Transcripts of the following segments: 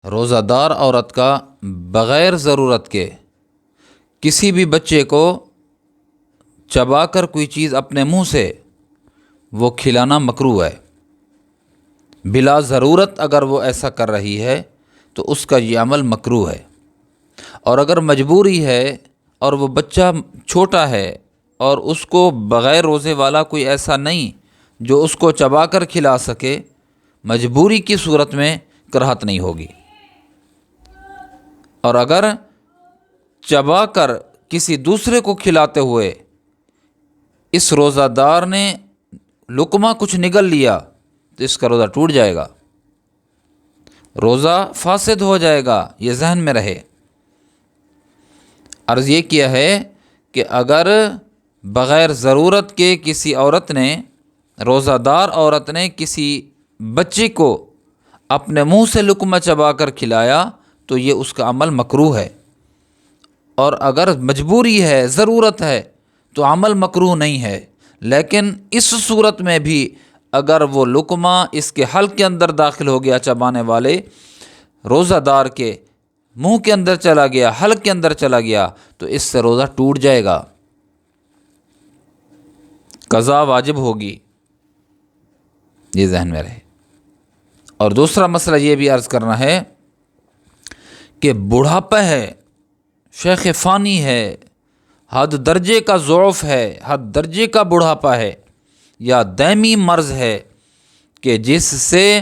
روزہ دار عورت کا بغیر ضرورت کے کسی بھی بچے کو چبا کر کوئی چیز اپنے منہ سے وہ کھلانا مکروہ ہے۔ بلا ضرورت اگر وہ ایسا کر رہی ہے تو اس کا یہ عمل مکروہ ہے، اور اگر مجبوری ہے اور وہ بچہ چھوٹا ہے اور اس کو بغیر روزے والا کوئی ایسا نہیں جو اس کو چبا کر کھلا سکے، مجبوری کی صورت میں کراہت نہیں ہوگی۔ اور اگر چبا کر کسی دوسرے کو کھلاتے ہوئے اس روزہ دار نے لقمہ کچھ نگل لیا تو اس کا روزہ ٹوٹ جائے گا، روزہ فاسد ہو جائے گا، یہ ذہن میں رہے۔ عرض یہ کیا ہے کہ اگر بغیر ضرورت کے کسی عورت نے، روزہ دار عورت نے کسی بچے کو اپنے منہ سے لقمہ چبا کر کھلایا تو یہ اس کا عمل مکروہ ہے، اور اگر مجبوری ہے، ضرورت ہے تو عمل مکروہ نہیں ہے۔ لیکن اس صورت میں بھی اگر وہ لقمہ اس کے حلق کے اندر داخل ہو گیا، چبانے والے روزہ دار کے منہ کے اندر چلا گیا، حلق کے اندر چلا گیا، تو اس سے روزہ ٹوٹ جائے گا، قضا واجب ہوگی، یہ ذہن میں رہے۔ اور دوسرا مسئلہ یہ بھی عرض کرنا ہے کہ بڑھاپا ہے، شیخ فانی ہے، حد درجے کا ضعف ہے، حد درجے کا بڑھاپا ہے، یا دائمی مرض ہے کہ جس سے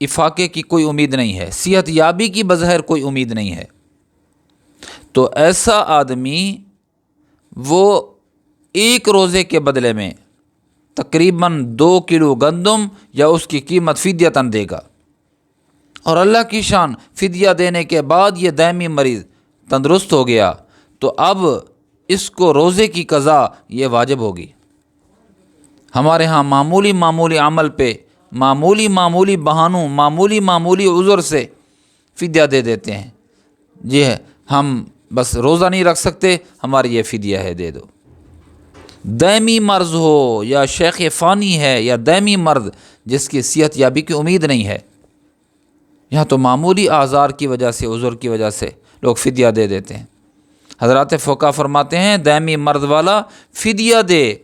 افاقے کی کوئی امید نہیں ہے، صحت یابی کی بظاہر کوئی امید نہیں ہے، تو ایسا آدمی وہ ایک روزے کے بدلے میں تقریباً 2 کلو گندم یا اس کی قیمت فدیتاً دے گا، اور اللہ کی شان فدیہ دینے کے بعد یہ دائمی مریض تندرست ہو گیا تو اب اس کو روزے کی قضا یہ واجب ہوگی۔ ہمارے ہاں معمولی عمل پہ معمولی بہانوں، معمولی عذر سے فدیہ دے دیتے ہیں، جی ہے ہم بس روزہ نہیں رکھ سکتے، ہماری یہ فدیہ ہے، دے دو۔ دائمی مرض ہو یا شیخ فانی ہے یا دائمی مرض جس کی صحت یابی کی امید نہیں ہے، یہاں تو معمولی اعذار کی وجہ سے، عذر کی وجہ سے لوگ فدیہ دے دیتے ہیں۔ حضرات فقہا فرماتے ہیں دائمی مرض والا فدیہ دے،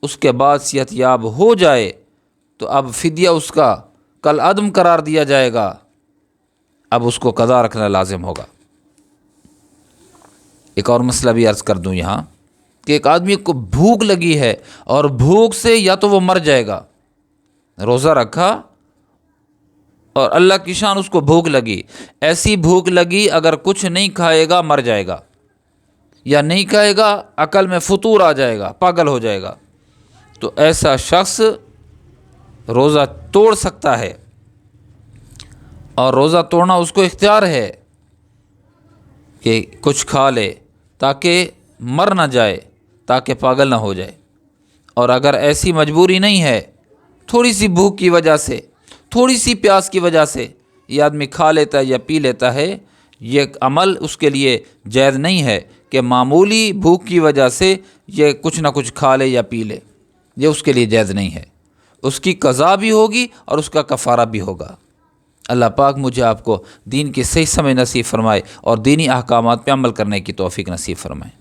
اس کے بعد صحت یاب ہو جائے تو اب فدیہ اس کا کل عدم قرار دیا جائے گا، اب اس کو قضا رکھنا لازم ہوگا۔ ایک اور مسئلہ بھی عرض کر دوں یہاں کہ ایک آدمی کو بھوک لگی ہے اور بھوک سے یا تو وہ مر جائے گا، روزہ رکھا اور اللہ کی شان اس کو بھوک لگی، ایسی بھوک لگی اگر کچھ نہیں کھائے گا مر جائے گا، یا نہیں کھائے گا عقل میں فطور آ جائے گا، پاگل ہو جائے گا، تو ایسا شخص روزہ توڑ سکتا ہے، اور روزہ توڑنا اس کو اختیار ہے کہ کچھ کھا لے تاکہ مر نہ جائے، تاکہ پاگل نہ ہو جائے۔ اور اگر ایسی مجبوری نہیں ہے، تھوڑی سی بھوک کی وجہ سے، تھوڑی سی پیاس کی وجہ سے یہ آدمی کھا لیتا ہے یا پی لیتا ہے، یہ عمل اس کے لیے جائز نہیں ہے کہ معمولی بھوک کی وجہ سے یہ کچھ نہ کچھ کھا لے یا پی لے، یہ اس کے لیے جائز نہیں ہے، اس کی قضا بھی ہوگی اور اس کا کفارہ بھی ہوگا۔ اللہ پاک مجھے آپ کو دین کی صحیح سمجھ نصیب فرمائے اور دینی احکامات پہ عمل کرنے کی توفیق نصیب فرمائے۔